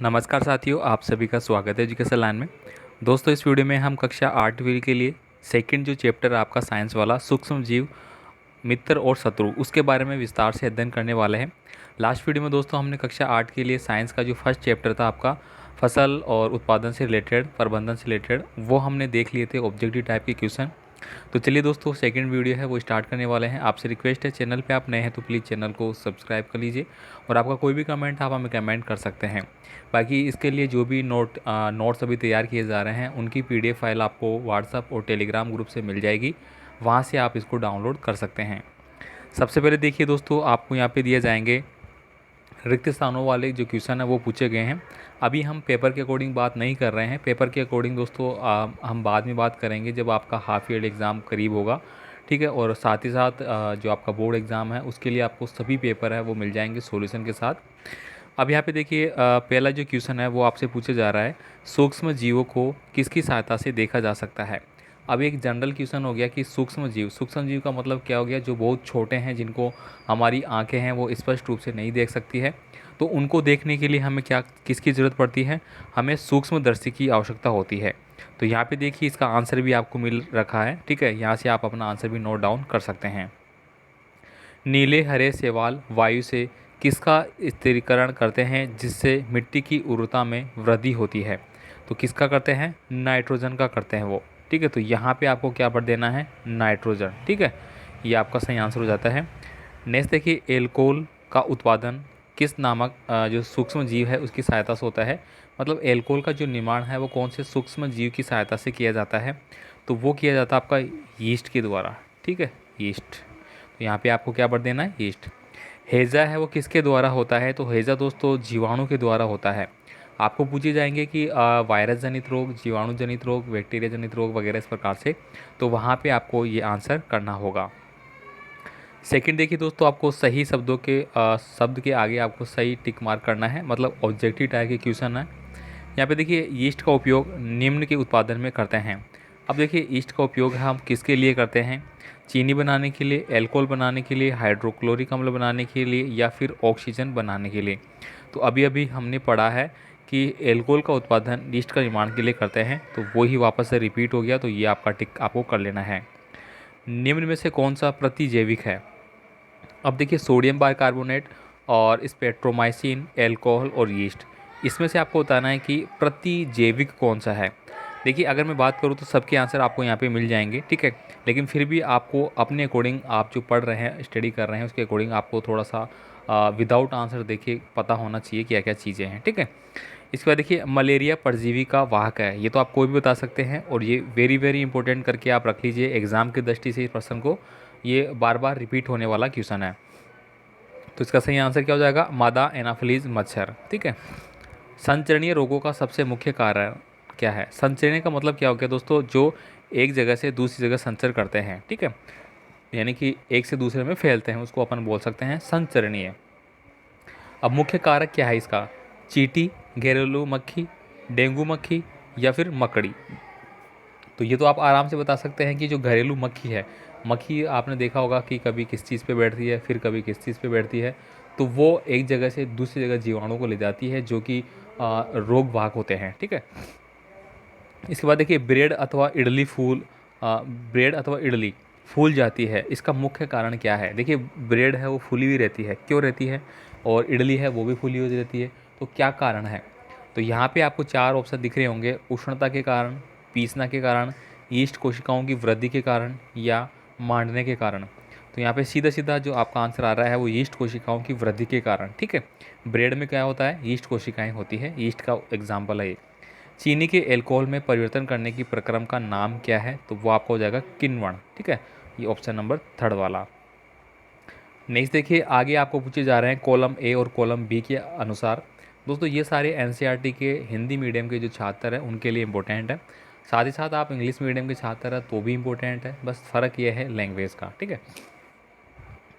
नमस्कार साथियों, आप सभी का स्वागत है एजुकेशन लाइन में। दोस्तों, इस वीडियो में हम कक्षा 8वीं के लिए सेकंड जो चैप्टर है आपका साइंस वाला सूक्ष्म जीव मित्र और शत्रु, उसके बारे में विस्तार से अध्ययन करने वाले हैं। लास्ट वीडियो में दोस्तों हमने कक्षा 8 के लिए साइंस का जो फर्स्ट चैप्टर था आपका फसल और उत्पादन से रिलेटेड, प्रबंधन से रिलेटेड, वो हमने देख लिए थे ऑब्जेक्टिव टाइप के क्वेश्चन। तो चलिए दोस्तों, सेकंड वीडियो है वो स्टार्ट करने वाले हैं। आपसे रिक्वेस्ट है, चैनल पे आप नए हैं तो प्लीज़ चैनल को सब्सक्राइब कर लीजिए और आपका कोई भी कमेंट आप हमें कमेंट कर सकते हैं। बाकी इसके लिए जो भी नोट्स अभी तैयार किए जा रहे हैं उनकी पीडीएफ फाइल आपको व्हाट्सअप और टेलीग्राम ग्रुप से मिल जाएगी, वहाँ से आप इसको डाउनलोड कर सकते हैं। सबसे पहले देखिए दोस्तों, आपको यहाँ पे दिए जाएंगे रिक्त स्थानों वाले जो क्वेश्चन है वो पूछे गए हैं। अभी हम पेपर के अकॉर्डिंग बात नहीं कर रहे हैं। पेपर के अकॉर्डिंग दोस्तों हम बाद में बात करेंगे जब आपका हाफ ईयर एग्ज़ाम करीब होगा, ठीक है। और साथ ही साथ जो आपका बोर्ड एग्ज़ाम है उसके लिए आपको सभी पेपर है वो मिल जाएंगे सॉल्यूशन के साथ। अब यहाँ पे देखिए, पहला जो क्वेश्चन है वो आपसे पूछा जा रहा है, सूक्ष्म जीवों को किसकी सहायता से देखा जा सकता है। अब एक जनरल क्वेश्चन हो गया कि सूक्ष्म जीव का मतलब क्या हो गया, जो बहुत छोटे हैं, जिनको हमारी आंखें हैं वो स्पष्ट रूप से नहीं देख सकती है। तो उनको देखने के लिए हमें किसकी ज़रूरत पड़ती है, हमें सूक्ष्मदर्शी की आवश्यकता होती है। तो यहाँ पे देखिए इसका आंसर भी आपको मिल रखा है, ठीक है। यहाँ से आप अपना आंसर भी नोट डाउन कर सकते हैं। नीले हरे शैवाल वायु से किसका स्थिरीकरण करते हैं जिससे मिट्टी की उर्वरता में वृद्धि होती है। तो किसका करते हैं, नाइट्रोजन का करते हैं वो, ठीक है। तो यहाँ पे आपको क्या पढ़ देना है, नाइट्रोजन, ठीक है। ये आपका सही आंसर हो जाता है। नेक्स्ट देखिए, एल्कोहल का उत्पादन किस नामक जो सूक्ष्म जीव है उसकी सहायता से होता है। मतलब एल्कोहल का जो निर्माण है वो कौन से सूक्ष्म जीव की सहायता से किया जाता है, तो वो किया जाता है आपका यीस्ट के द्वारा, ठीक है, यीस्ट। तो यहाँ पे आपको क्या पढ़ देना है, यीस्ट। हैजा है वो किसके द्वारा होता है, तो हैजा दोस्तों जीवाणु के द्वारा होता है। आपको पूछे जाएंगे कि वायरस जनित रोग, जीवाणु जनित रोग, बैक्टीरिया जनित रोग वगैरह इस प्रकार से, तो वहाँ पे आपको ये आंसर करना होगा। सेकंड देखिए दोस्तों, आपको सही शब्दों के शब्द के आगे आपको सही टिक मार्क करना है, मतलब ऑब्जेक्टिव टाइप के क्वेश्चन है। यहाँ पे देखिए, यीस्ट का उपयोग निम्न के उत्पादन में करते हैं। अब देखिए यीस्ट का उपयोग हम किसके लिए करते हैं, चीनी बनाने के लिए, अल्कोहल बनाने के लिए, हाइड्रोक्लोरिक अम्ल बनाने के लिए, या फिर ऑक्सीजन बनाने के लिए। तो अभी अभी हमने पढ़ा है कि अल्कोहल का उत्पादन यीस्ट का निर्माण के लिए करते हैं, तो वो ही वापस से रिपीट हो गया, तो ये आपका टिक आपको कर लेना है। निम्न में से कौन सा प्रतिजैविक है। अब देखिए, सोडियम बाइकार्बोनेट और स्पेक्ट्रोमाइसिन, एल्कोहल और यीस्ट, इसमें से आपको बताना है कि प्रतिजैविक कौन सा है। देखिए, अगर मैं बात करूँ तो सबके आंसर आपको यहाँ पे मिल जाएंगे, ठीक है। लेकिन फिर भी आपको अपने अकॉर्डिंग, आप जो पढ़ रहे हैं, स्टडी कर रहे हैं, उसके अकॉर्डिंग आपको थोड़ा सा विदाउट आंसर देखिए पता होना चाहिए क्या क्या चीज़ें हैं, ठीक है। इसके बाद देखिए, मलेरिया परजीवी का वाहक है, ये तो आप कोई भी बता सकते हैं, और ये वेरी वेरी इंपॉर्टेंट करके आप रख लीजिए एग्जाम की दृष्टि से इस प्रश्न को, ये बार बार रिपीट होने वाला क्वेश्चन है। तो इसका सही आंसर क्या हो जाएगा, मादा एनाफिलीज मच्छर, ठीक है। संचरणीय रोगों का सबसे मुख्य कारण क्या है। संचरणीय का मतलब क्या हो गया दोस्तों, जो एक जगह से दूसरी जगह संचर करते हैं, ठीक है, यानी कि एक से दूसरे में फैलते हैं, उसको अपन बोल सकते हैं संचरणीय। अब मुख्य कारक क्या है इसका, चींटी, घरेलू मक्खी, डेंगू मक्खी, या फिर मकड़ी। तो ये तो आप आराम से बता सकते हैं कि जो घरेलू मक्खी है, मक्खी आपने देखा होगा कि कभी किस चीज़ पे बैठती है, फिर कभी किस चीज़ पे बैठती है, तो वो एक जगह से दूसरी जगह जीवाणु को ले जाती है जो कि रोग वाहक होते हैं, ठीक है। इसके बाद देखिए, ब्रेड अथवा इडली फूल जाती है, इसका मुख्य कारण क्या है। देखिए, ब्रेड है वो फूली हुई रहती है, क्यों रहती है, और इडली है वो भी फूली हुई रहती है, तो क्या कारण है। तो यहाँ पे आपको चार ऑप्शन दिख रहे होंगे, उष्णता के कारण, पीसना के कारण, यीस्ट कोशिकाओं की वृद्धि के कारण, या मांडने के कारण। तो यहाँ पे सीधा सीधा जो आपका आंसर आ रहा है वो यीस्ट कोशिकाओं की वृद्धि के कारण, ठीक है। ब्रेड में क्या होता है, यीस्ट कोशिकाएं होती है, यीस्ट का एग्जाम्पल है ये। चीनी के एल्कोहल में परिवर्तन करने की प्रक्रम का नाम क्या है, तो वो आपका हो जाएगा किण्वन, ठीक है। ये ऑप्शन नंबर थर्ड वाला। नेक्स्ट देखिए, आगे आपको पूछे जा रहे हैं कॉलम ए और कॉलम बी के अनुसार। दोस्तों, ये सारे एनसीईआरटी के हिंदी मीडियम के जो छात्र हैं उनके लिए इंपॉर्टेंट है, साथ ही साथ आप इंग्लिश मीडियम के छात्र हैं तो भी इम्पोर्टेंट है, बस फ़र्क ये है लैंग्वेज का, ठीक है।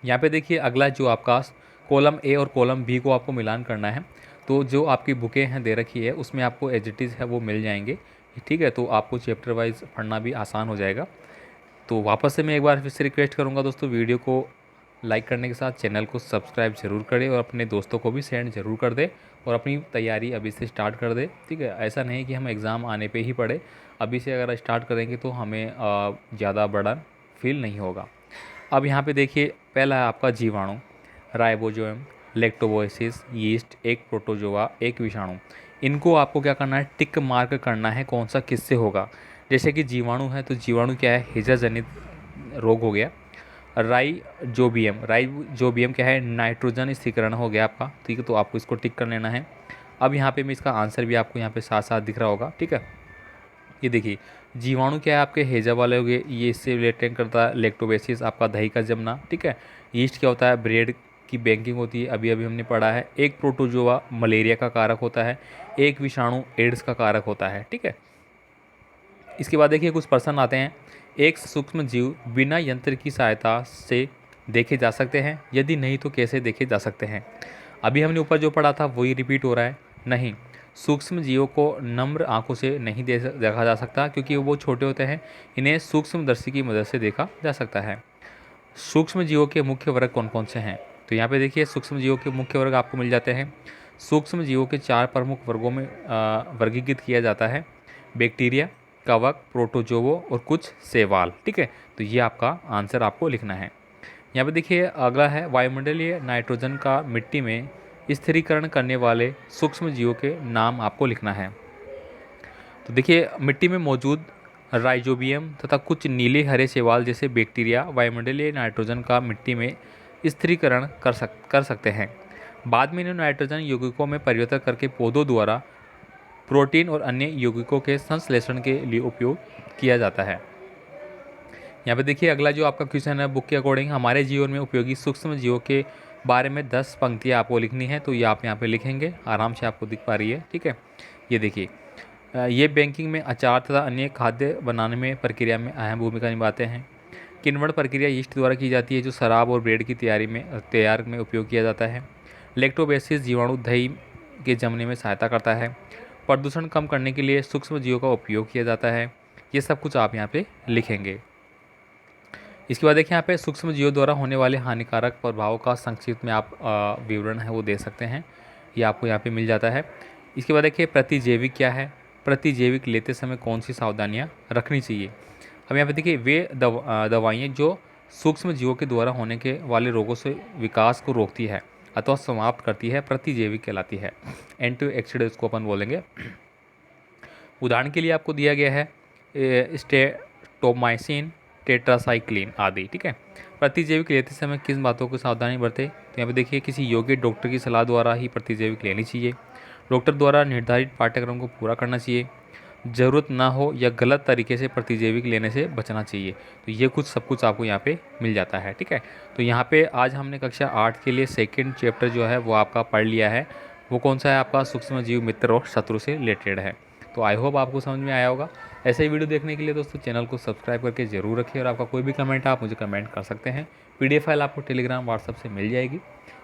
यहाँ पे देखिए, अगला जो आपका कॉलम ए और कॉलम बी को आपको मिलान करना है। तो जो आपकी बुकें हैं दे रखी है उसमें आपको एजिटीज़ है वो मिल जाएंगे, ठीक है। तो आपको चैप्टर वाइज पढ़ना भी आसान हो जाएगा। तो वापस से मैं एक बार फिर से रिक्वेस्ट करूँगा दोस्तों, वीडियो को लाइक करने के साथ चैनल को सब्सक्राइब जरूर करें और अपने दोस्तों को भी सेंड जरूर कर दें और अपनी तैयारी अभी से स्टार्ट कर दें। ठीक है, ऐसा नहीं कि हम एग्ज़ाम आने पे ही पढ़े, अभी से अगर स्टार्ट करेंगे तो हमें ज़्यादा बर्डन फील नहीं होगा। अब यहाँ पे देखिए, पहला है आपका जीवाणु, राइबोसोम, लैक्टोबैसिलस, यीस्ट, एक प्रोटोजोआ, एक विषाणु। इनको आपको क्या करना है, टिक मार्क करना है कौन सा किससे होगा। जैसे कि जीवाणु है तो जीवाणु क्या है, हैजा जनित रोग हो गया। राइजोबियम क्या है, नाइट्रोजन स्थिरीकरण हो गया आपका। ठीक है, तो आपको इसको टिक कर लेना है। अब यहाँ पे मैं इसका आंसर भी आपको यहाँ पे साथ साथ दिख रहा होगा। ठीक है, ये देखिए, जीवाणु क्या है आपके हैजा वाले हो गए, ये इससे रिलेटेड करता है। लैक्टोबैसिलस आपका दही का जमना। ठीक है, यीस्ट क्या होता है, ब्रेड की बेकिंग होती है, अभी अभी हमने पढ़ा है। एक प्रोटोजोआ मलेरिया का कारक होता है। एक विषाणु एड्स का कारक होता है। ठीक है, इसके बाद देखिए कुछ प्रश्न आते हैं। एक सूक्ष्म जीव बिना यंत्र की सहायता से देखे जा सकते हैं, यदि नहीं तो कैसे देखे जा सकते हैं। अभी हमने ऊपर जो पढ़ा था वही रिपीट हो रहा है। नहीं, सूक्ष्म जीवों को नम्र आंखों से नहीं देखा जा सकता, क्योंकि वो छोटे होते हैं। इन्हें सूक्ष्मदर्शी की मदद से देखा जा सकता है। सूक्ष्म जीवों के मुख्य वर्ग कौन कौन से हैं, तो यहाँ पे देखिए सूक्ष्म जीवों के मुख्य वर्ग आपको मिल जाते हैं। सूक्ष्म जीवों के 4 प्रमुख वर्गों में वर्गीकृत किया जाता है। बैक्टीरिया, कवक, प्रोटोजोवो और कुछ शैवाल। ठीक है, तो ये आपका आंसर आपको लिखना है। यहाँ पे देखिए अगला है, वायुमंडलीय नाइट्रोजन का मिट्टी में स्थिरीकरण करने वाले सूक्ष्म जीवों के नाम आपको लिखना है। तो देखिए, मिट्टी में मौजूद राइजोबियम तथा कुछ नीले हरे शैवाल जैसे बैक्टीरिया वायुमंडलीय नाइट्रोजन का मिट्टी में स्थिरीकरण कर सकते हैं। बाद में इन्हें नाइट्रोजन यौगिकों में परिवर्तित करके पौधों द्वारा प्रोटीन और अन्य यौगिकों के संश्लेषण के लिए उपयोग किया जाता है। यहाँ पे देखिए अगला जो आपका क्वेश्चन है, बुक के अकॉर्डिंग हमारे जीवन में उपयोगी सूक्ष्म जीवों के बारे में 10 पंक्तियाँ आपको लिखनी है। तो ये आप यहाँ पे लिखेंगे, आराम से आपको दिख पा रही है। ठीक है, ये देखिए, ये बैंकिंग में अचार तथा अन्य खाद्य बनाने में प्रक्रिया में अहम भूमिका निभाते हैं। किण्वन प्रक्रिया यीस्ट द्वारा की जाती है, जो शराब और ब्रेड की तैयार में उपयोग किया जाता है। लैक्टोबैसिलस जीवाणु दही के जमने में सहायता करता है। प्रदूषण कम करने के लिए सूक्ष्म जीवों का उपयोग किया जाता है। ये सब कुछ आप यहाँ पे लिखेंगे। इसके बाद देखिए, यहाँ पे सूक्ष्म जीवों द्वारा होने वाले हानिकारक प्रभावों का संक्षिप्त में आप विवरण है वो दे सकते हैं, ये आपको यहाँ पे मिल जाता है। इसके बाद देखिए, प्रतिजैविक क्या है, प्रतिजैविक लेते समय कौन सी सावधानियाँ रखनी चाहिए। अब यहाँ पे देखिए, वे दवाइयाँ जो सूक्ष्म जीवों के द्वारा होने के वाले रोगों से विकास को रोकती है अथवा समाप्त करती है, प्रतिजैविक कहलाती है। एंटीऑक्सीडेंट इसको अपन बोलेंगे। उदाहरण के लिए आपको दिया गया है स्ट्रेप्टोमाइसिन, टेट्रासाइक्लिन आदि। ठीक है, प्रतिजैविक लेते समय किस बातों को सावधानी बरतें, तो यहाँ पे देखिए, किसी योग्य डॉक्टर की सलाह द्वारा ही प्रतिजैविक लेनी चाहिए। डॉक्टर द्वारा निर्धारित पाठ्यक्रम को पूरा करना चाहिए। ज़रूरत ना हो या गलत तरीके से प्रतिजैविक लेने से बचना चाहिए। तो ये कुछ सब कुछ आपको यहाँ पे मिल जाता है। ठीक है, तो यहाँ पे आज हमने कक्षा 8 के लिए सेकंड चैप्टर जो है वो आपका पढ़ लिया है। वो कौन सा है आपका, सूक्ष्म जीव मित्र और शत्रु से रिलेटेड है। तो आई होप आपको समझ में आया होगा। ऐसे ही वीडियो देखने के लिए दोस्तों चैनल को सब्सक्राइब करके जरूर रखिए और आपका कोई भी कमेंट आप मुझे कमेंट कर सकते हैं। PDF फाइल आपको टेलीग्राम व्हाट्सअप से मिल जाएगी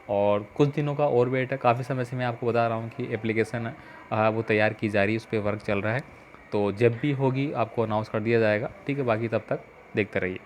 और कुछ दिनों का और वेट है। काफ़ी समय से मैं आपको बता रहा हूँ कि एप्लीकेशन वो तैयार की जा रही है, उस पर वर्क चल रहा है। तो जब भी होगी आपको अनाउंस कर दिया जाएगा। ठीक है, बाकी तब तक देखते रहिए।